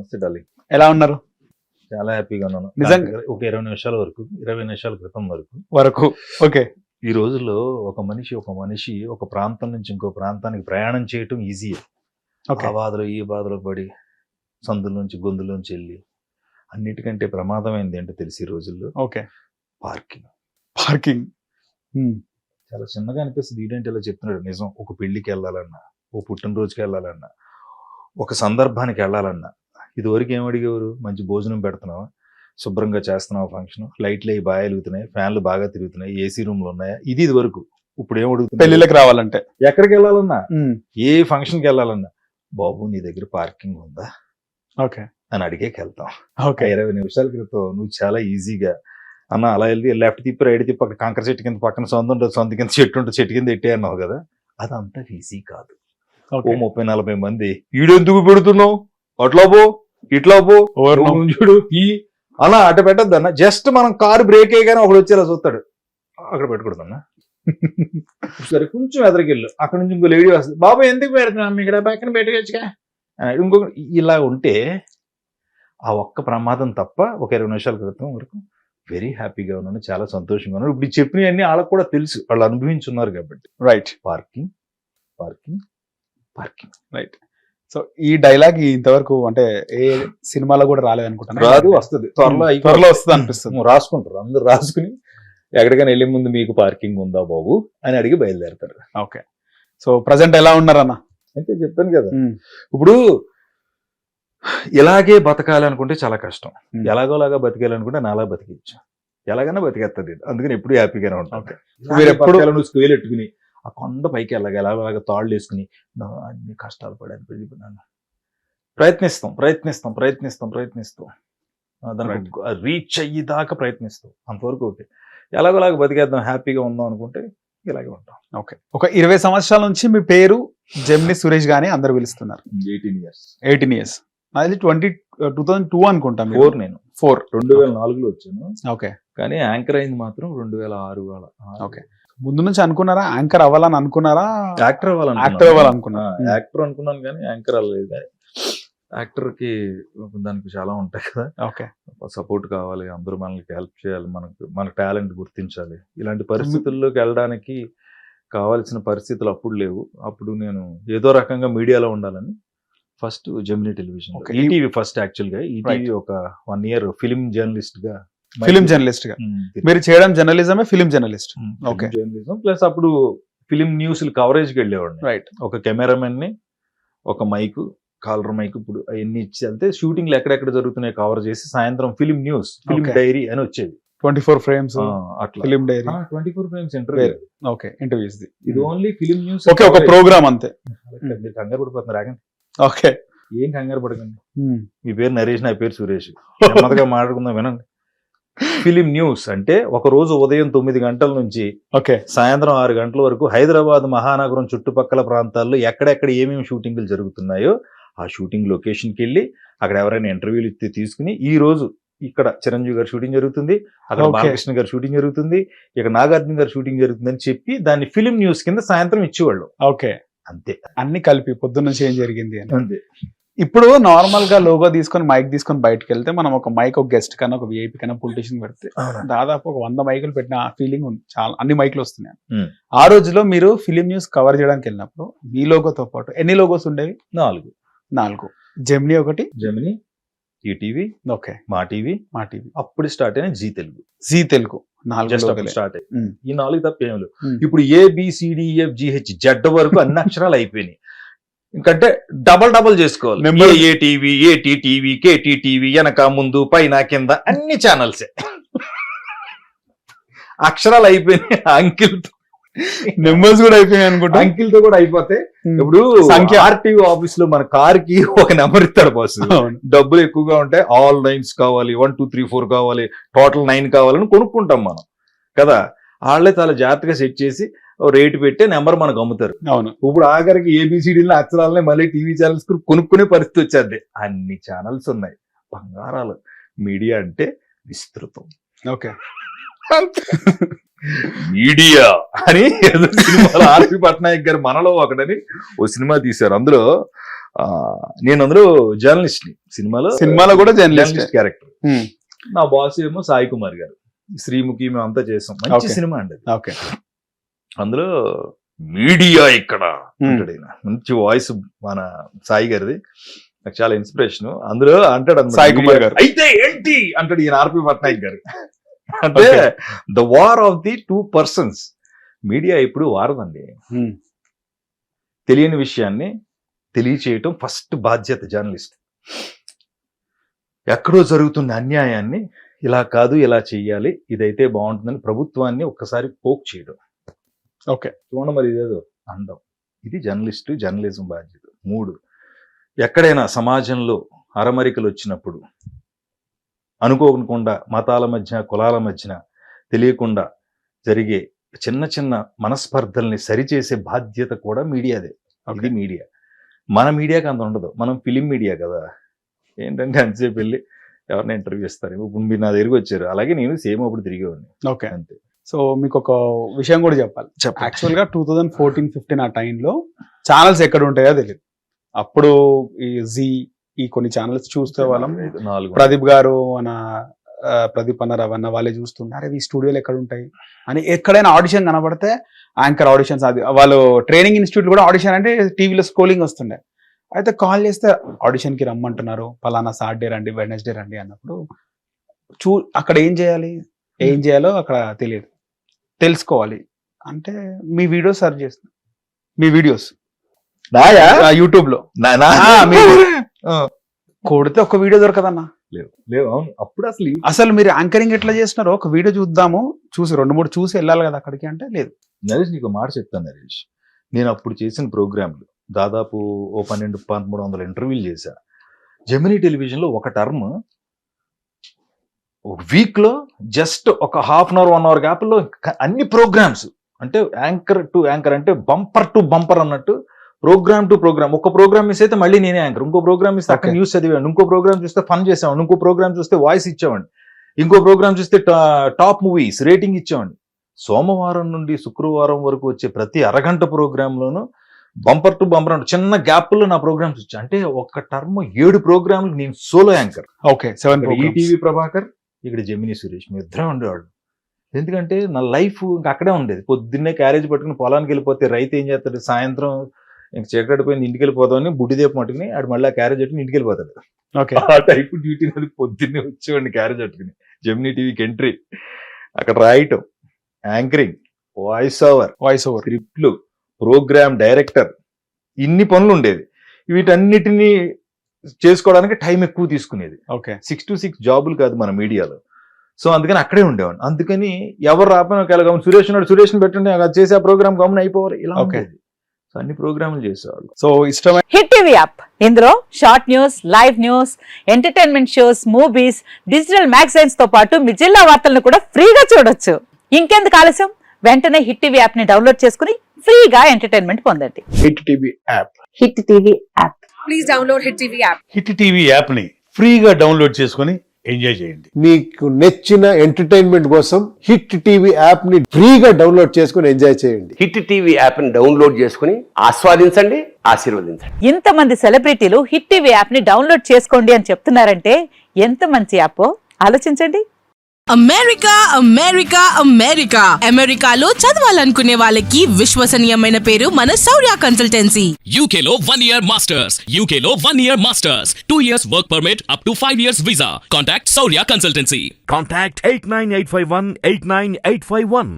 నమస్తే డార్లింగ్. ఎలా ఉన్నారు? చాలా హ్యాపీగా ఉన్నాను. నిజంగా? ఒక 20 నిమిషాల వరకు 20 నిమిషాల క్రితం వరకు వరకు ఓకే. ఈ రోజుల్లో ఒక మనిషి ఒక ప్రాంతం నుంచి ఇంకో ప్రాంతానికి ప్రయాణం చేయటం ఈజీ. ఓకే. ఆ బాధలు ఈ బాధలు పడి సందుల నుంచి గొంతుల నుంచి వెళ్ళి అన్నిటికంటే ప్రమాదమైంది ఏంటో తెలిసి ఈ రోజుల్లో ఓకే. పార్కింగ్. పార్కింగ్. చాలా చిన్నగా అనిపిస్తుంది. ఈడేంటి ఇలా చెప్తున్నాడు. నిజం. ఒక పెళ్లికి వెళ్ళాలన్నా, ఓ పుట్టినరోజుకి వెళ్ళాలన్నా, ఒక సందర్భానికి వెళ్ళాలన్నా ఇదివరకు ఏం అడిగేవారు? మంచి భోజనం పెడుతున్నావా, శుభ్రంగా చేస్తున్నావా, ఫంక్షన్ లైట్లు అవి బాగా వెలుగుతున్నాయి, ఫ్యాన్లు బాగా తిరుగుతున్నాయి, ఏసీ రూమ్లు ఉన్నాయా, ఇది వరకు. ఇప్పుడు ఏం అడుగుతుంది? పెళ్లిళ్ళకి రావాలంటే, ఎక్కడికి వెళ్ళాలన్నా, ఏ ఫంక్షన్కి వెళ్ళాలన్నా, బాబు నీ దగ్గర పార్కింగ్ ఉందా ఓకే అని అడిగేకి వెళ్తాం. ఓకే. 20 నిమిషాల క్రితం నువ్వు చాలా ఈజీగా అన్న అలా వెళ్ళి లెఫ్ట్ తిప్పి రైట్ తిప్పి అక్కడ కంకర చెట్టు కింద పక్కన సొంత ఉంటుంది, సొంత కింద చెట్టు ఉంటుంది, చెట్టు కింద ఎట్టే అన్నావు కదా. అదంతా ఈజీ కాదు. ఓ 30-40 మంది ఈడెందుకు పెడుతున్నావు, అట్లా పో ఇట్లా పో చూడు ఈ అలా అట్ట పెట్టద్దు అన్న. జస్ట్ మనం కారు బ్రేక్ అయ్యగానే ఒకడు వచ్చేలా చూస్తాడు, అక్కడ పెట్టకూడదు అన్న. సరే కొంచెం ఎదరికెళ్ళు, అక్కడ నుంచి ఇంకో లేడీ వస్తుంది, బాబు ఎందుకు పెడుతున్నాం ఇక్కడ పక్కన పెట్టుకోవచ్చుగా. ఇంకొక ఇలా ఉంటే ఆ ఒక్క ప్రమాదం తప్ప ఒక 20 నిమిషాల క్రితం వరకు వెరీ హ్యాపీగా ఉన్నాను, చాలా సంతోషంగా ఉన్నాను. ఇప్పుడు చెప్పినవన్నీ వాళ్ళకు కూడా తెలుసు, వాళ్ళు అనుభవించున్నారు కాబట్టి. Right. Parking parking parking. Right. So ఈ డైలాగ్ ఇంతవరకు అంటే ఏ సినిమాలో కూడా రాలేదు అనుకుంటాను. రాదు, వస్తుంది త్వరలో వస్తుంది అనిపిస్తుంది. రాసుకుంటారు అందరు, రాసుకుని ఎక్కడికైనా వెళ్ళే ముందు మీకు పార్కింగ్ ఉందా బాబు అని అడిగి బయలుదేరతారు. ఓకే. సో ప్రజెంట్ ఎలా ఉన్నారన్న? అయితే చెప్పాను కదా, ఇప్పుడు ఇలాగే బతకాలి అనుకుంటే చాలా కష్టం. ఎలాగోలాగా బతికేయాలనుకుంటే నాలా బతికించు, ఎలాగైనా బతికేస్తుంది. అందుకని ఎప్పుడు హ్యాపీగానే ఉంటాం. మీరు ఎప్పుడు నువ్వు స్కేల్ ఎట్టుకుని ఆ కొండ పైకి ఎలాగ తాళ్ళు వేసుకుని అన్ని కష్టాలు పడాను ప్రయత్నిస్తాం దానికి రీచ్ అయ్యేదాకా ప్రయత్నిస్తాం. అంతవరకు ఓకే. ఎలాగోలాగా బతికేద్దాం, హ్యాపీగా ఉందాం అనుకుంటే ఇలాగే ఉంటాం. ఓకే. ఒక 20 సంవత్సరాల నుంచి మీ పేరు జెమిని సురేష్ గానే అందరు పిలుస్తున్నారు. 18 ఇయర్స్. అది 2002 అనుకుంటా. 4 నేను 2004లో వచ్చాను. ఓకే. కానీ యాంకర్ అయింది మాత్రం 2006. ఓకే. ముందు నుంచి అనుకున్నారా యాంకర్ అవ్వాలని అనుకున్నారా? యాక్టర్ అవ్వాలనుకున్నా. యాక్టర్ అనుకున్నాను కానీ యాంకర్ అవ్వలేదు. యాక్టర్ కి దానికి చాలా ఉంటాయి కదా. ఓకే. సపోర్ట్ కావాలి, అందరూ మనకి హెల్ప్ చేయాలి, మన టాలెంట్ గుర్తించాలి. ఇలాంటి పరిస్థితుల్లోకి వెళ్ళడానికి కావాల్సిన పరిస్థితులు అప్పుడు లేవు. అప్పుడు నేను ఏదో రకంగా మీడియాలో ఉండాలని first Gemini television, ETV first. Actual గా ఈటీవీ ఒక 1 year ఫిలిం జర్నలిస్ట్ గా మీరు చేయడం జర్నలిజమే, film journalist. Okay. Journalism plus అప్పుడు ఫిలిం న్యూస్ కవరేజ్కి వెళ్ళేవాడిని. రైట్. ఒక కెమెరామెన్ ని, ఒక మైక్, కాలర్ మైక్, ఇప్పుడు అవన్నీ ఇచ్చి వెళ్తే షూటింగ్లు ఎక్కడెక్కడ జరుగుతున్నాయి కవర్ చేసి సాయంత్రం ఫిలిం న్యూస్, ఫిలిం డైరీ అని వచ్చేది. 24 frames అట్లా film diary. 24 frames interview. Okay. Interviews. ఇది ఓన్లీ ఫిలిం న్యూస్. ఓకే. ఒక ప్రోగ్రామ్ అంతే. మీరు కంగారు పడిపోతున్నారు, ఆగండి. ఓకే. ఏం కంగారు పడకండి. మీ పేరు నరేష్, నా పేరు సురేష్. నెమ్మదిగా మాట్లాడుకుందాం, వినండి. ఫిలిం న్యూస్ అంటే ఒక రోజు ఉదయం 9 గంటల నుంచి సాయంత్రం 6 గంటల వరకు హైదరాబాద్ మహానగరం చుట్టుపక్కల ప్రాంతాల్లో ఎక్కడెక్కడ ఏమేమి షూటింగ్లు జరుగుతున్నాయో ఆ షూటింగ్ లొకేషన్కి వెళ్ళి అక్కడ ఎవరైనా ఇంటర్వ్యూలు ఇస్తే తీసుకుని, ఈ రోజు ఇక్కడ చిరంజీవి గారు షూటింగ్ జరుగుతుంది, అక్కడ బాలకృష్ణ గారు షూటింగ్ జరుగుతుంది, ఇక్కడ నాగార్జున గారు షూటింగ్ జరుగుతుంది అని చెప్పి దాన్ని ఫిలిం న్యూస్ కింద సాయంత్రం ఇచ్చేవాళ్ళు. ఓకే. అంతే. అన్ని కలిపి పొద్దున్న నుంచి ఏం జరిగింది అని. అంతే. ఇప్పుడు నార్మల్ గా లోగో తీసుకొని మైక్ తీసుకొని బయటకు వెళ్తే మనం ఒక మైక్ ఒక గెస్ట్ కన్నా, ఒక విఐపి కన్నా, పొలిటీషియన్ పెడితే దాదాపు ఒక 100 మైకులు పెట్టిన ఫీలింగ్ ఉంది. చాలా అన్ని మైకులు వస్తున్నాయి. ఆ రోజులో మీరు ఫిలిం న్యూస్ కవర్ చేయడానికి వెళ్ళినప్పుడు మీ లోగోతో పాటు ఎన్ని లోగోస్ ఉండేవి? 4. జెమిని ఒకటి, జెమిని, ఈటీవీ, ఓకే, మా టీవీ. అప్పుడు స్టార్ట్ అయిన జీ తెలుగు 4 స్టార్ట్ అయ్యి. ఈ 4 తప్ప ఏం లేవు. ఇప్పుడు ABCDEFGH Z వరకు అన్ని అక్షరాలు అయిపోయినాయి. ఇంకంటే డబల్ చేసుకోవాలి. ఏటీవీ, ఏటీటీవీ, KTTV, వెనక ముందు పైన కింద అన్ని ఛానల్సే. అక్షరాలు అయిపోయినాయి. అంకిల్ నెంబర్స్ కూడా అయిపోయినాయి అనుకుంటా. అంకిల్ తో కూడా అయిపోతే ఇప్పుడు ఆర్టీవీ ఆఫీస్ లో మన కార్ కి ఒక నెంబర్ ఇస్తాడు బాస్. డబ్బులు ఎక్కువగా ఉంటాయి, ఆల్ 9s కావాలి, 1 2 3 4 కావాలి, టోటల్ 9 కావాలని కొనుక్కుంటాం మనం కదా. వాళ్ళే చాలా జాగ్రత్తగా సెట్ చేసి రేటు పెట్టే నెంబర్ మనకు అమ్ముతారు. అవును. ఇప్పుడు ఆఖరికి ABCDలో అక్షరాలనే మళ్ళీ టీవీ ఛానల్స్ కొనుక్కునే పరిస్థితి వచ్చేది. అన్ని ఛానల్స్ ఉన్నాయి. బంగారాలు. మీడియా అంటే విస్తృతం. ఓకే. మీడియా అని సినిమాలో ఆర్పి పట్నాయక్ గారు మనలో ఒకటని ఓ సినిమా తీశారు. అందులో నేను అందులో జర్నలిస్ట్ ని, సినిమాలో కూడా జర్నలిస్ట్ క్యారెక్టర్. నా బాస్ ఏమో సాయి కుమార్ గారు, శ్రీముఖి, మేము అంతా చేసాం. మంచి సినిమా అండి. ఓకే. అందులో మీడియా ఇక్కడ అంటాడు ఈయన. మంచి వాయిస్ మన సాయి గారిది, నాకు చాలా ఇన్స్పిరేషన్. అందులో అంటాడు సాయి కుమార్ గారు, అయితే ఏంటి అంటాడు ఈయన ఆర్పి పట్నాయక్ గారు. అంటే the war of the 2 persons. Media ఎప్పుడు వారదండి. తెలియని విషయాన్ని తెలియచేయటం ఫస్ట్ బాధ్యత జర్నలిస్ట్. ఎక్కడో జరుగుతున్న అన్యాయాన్ని ఇలా కాదు ఇలా చెయ్యాలి, ఇదైతే బాగుంటుందని ప్రభుత్వాన్ని ఒక్కసారి పోక్ చేయడం. ఓకే. చూడండి మరి ఇదేదో అండం. ఇది జర్నలిజం బాధ్యత. 3, ఎక్కడైనా సమాజంలో అరమరికలు వచ్చినప్పుడు అనుకోకుండా మతాల మధ్య, కులాల మధ్యన తెలియకుండా జరిగే చిన్న చిన్న మనస్పర్ధల్ని సరిచేసే బాధ్యత కూడా మీడియాదే. ఇది మీడియా. మన మీడియాకి అంత ఉండదు, మనం ఫిలిం మీడియా కదా. ఏంటంటే అంతసేపు వెళ్ళి ఎవరిని ఇంటర్వ్యూ ఇస్తారు. ఇప్పుడు మీరు నా దగ్గరికి వచ్చారు, అలాగే నేను సేమ్ అప్పుడు తిరిగేవాడిని. ఓకే. అంతే. సో మీకు ఒక విషయం కూడా చెప్పాలి. యాక్చువల్ గా 2014-15 ఆ టైంలో ఛానల్స్ ఎక్కడ ఉంటాయో తెలియదు. అప్పుడు ఈ కొన్ని ఛానల్స్ చూస్తే వాళ్ళం, ప్రదీప్ గారు ప్రదీప్ అన్న, రవన్న వాళ్ళే చూస్తున్నారు, ఈ స్టూడియోలు ఎక్కడ ఉంటాయి అని. ఎక్కడైనా ఆడిషన్ కనబడితే యాంకర్ ఆడిషన్స్, అది వాళ్ళు ట్రైనింగ్ ఇన్స్టిట్యూట్ కూడా ఆడిషన్ అంటే టీవీలో స్క్రోలింగ్ వస్తుండే. అయితే కాల్ చేస్తే ఆడిషన్ కి రమ్మంటున్నారు, పలానా సాటర్డే రండి, వెడ్నెస్డే రండి అన్నప్పుడు అక్కడ ఏం చేయాలో అక్కడ తెలియదు. తెలుసుకోవాలి అంటే మీ వీడియోస్ సెర్చ్ చేస్తున్నా, మీ వీడియోస్ యూట్యూబ్ లో కొడితే ఒక వీడియో దొరకదన్నా. లేవు. అప్పుడు అసలు మీరు యాంకరింగ్ ఎట్లా చేస్తున్నారో ఒక వీడియో చూద్దాము, చూసి 2-3 చూసి వెళ్ళాలి కదా అక్కడికి అంటే లేదు. నరేష్ నీకు మాట చెప్తాను నరేష్, నేను అప్పుడు చేసిన ప్రోగ్రాంలు దాదాపు 1200-1300 ఇంటర్వ్యూలు చేశా. జెమినీ టెలివిజన్ లో ఒక టర్మ్ వీక్ లో జస్ట్ ఒక ½ అవర్ 1 hour గ్యాప్ లో అన్ని ప్రోగ్రామ్స్, అంటే యాంకర్ టు యాంకర్, అంటే బంపర్ టు బంపర్ అన్నట్టు, ప్రోగ్రామ్ టు ప్రోగ్రామ్. ఒక ప్రోగ్రామ్ మిస్ అయితే మళ్ళీ నేనే యాంకర్, ఇంకో ప్రోగ్రామ్ ఇస్తే అక్కడ న్యూస్ చదివాడు, ఇంకో ప్రోగ్రామ్ చూస్తే ఫన్ చేసేవాడు, ఇంకో ప్రోగ్రామ్ చూస్తే వాయిస్ ఇచ్చేవాడిని, ఇంకో ప్రోగ్రామ్ చూస్తే టాప్ మూవీస్ రేటింగ్ ఇచ్చేవాడిని. సోమవారం నుండి శుక్రవారం వరకు వచ్చే ప్రతి అరగంట ప్రోగ్రామ్ లోను బంపర్ టు బంపర్ అంటే చిన్న గ్యాప్ లో నా ప్రోగ్రామ్స్ వచ్చాయి. అంటే ఒక టర్మ్ 7 ప్రోగ్రాంలు నేను solo anchor. Okay. 7 ETV Prabhakar, ఇక్కడ జెమినీ సురేష్, మీ ఇద్దరే ఉండేవాళ్ళు. ఎందుకంటే నా లైఫ్ ఇంకా అక్కడే ఉండేది. పొద్దున్నే క్యారేజ్ పట్టుకుని పొలానికి వెళ్ళిపోతే రైతు ఏం చేస్తాడు, సాయంత్రం ఇంక చీకటిపోయింది ఇంటికి వెళ్ళిపోతామని బుడ్డిదేపు మట్టుకుని ఆడు మళ్ళీ ఆ క్యారేజ్ పట్టుకుని ఇంటికి వెళ్ళిపోతాడు. ఆ టైప్ డ్యూటీ మీద పొద్దున్నే వచ్చేవాడిని క్యారేజ్ పట్టుకుని. జెమినీ టీవీకి ఎంట్రీ, అక్కడ రాయటం, యాంకరింగ్, వాయిస్ ఓవర్, స్క్రిప్ట్లు, ప్రోగ్రామ్ డైరెక్టర్, ఇన్ని పనులు ఉండేది. వీటన్నిటినీ చేసుకోవడానికి టైం ఎక్కువ తీసుకునేది. 6 to 6 జాబులు కాదు మన మీడియాలో. సో అందుకని అక్కడే ఉండేవాడిని. అందుకని ఎవరు రాకపోయినా ఒకవేళ సురేష్ ఉన్నాడు, సురేష్ని పెట్టండి, అది చేసే ఆ ప్రోగ్రామ్ గమని అయిపోవాలి, ఇలా ఉండేది. సో అన్ని ప్రోగ్రాములు చేసేవాళ్ళు. సో ఇష్టమైన హిట్ టీవీ యాప్, ఇందులో short news, live news, entertainment shows, movies, digital magazines తో పాటు మీ జిల్లా వార్తలను కూడా ఫ్రీగా చూడొచ్చు. ఇంకెందుకు ఆలస్యం, వెంటనే హిట్ టీవీ యాప్ ని డౌన్లోడ్ చేసుకుని ఫ్రీగా ఎంటర్టైన్మెంట్ పొందండి. Hit TV app. Hit TV app, please download hit TV app. Hit TV app ని ఫ్రీగా డౌన్లోడ్ చేసుకుని ఎంజాయ్ చేయండి. మీకు నచ్చిన ఎంటర్టైన్మెంట్ కోసం హిట్ టీవీ యాప్ ని ఫ్రీగా డౌన్లోడ్ చేసుకుని ఎంజాయ్ చేయండి. హిట్ టీవీ యాప్ ని డౌన్లోడ్ చేసుకుని ఆస్వాదించండి, ఆశీర్వదించండి. ఇంతమంది సెలబ్రిటీలు హిట్ టీవీ యాప్ ని డౌన్లోడ్ చేసుకోండి అని చెప్తున్నారంటే ఎంత మంచి యాప్ ఆలోచించండి. అమెరికా అమెరికా అమెరికా అమెరికాలో చదవాలనుకునే వాళ్ళకి విశ్వసనీయమైన పేరు మన శౌర్య కన్సల్టెన్సీ. UK లో 1 year masters, UK లో 1 year masters, 2 years work permit up to 5 years visa. Contact Saurya Consultancy. Contact 89851 89851.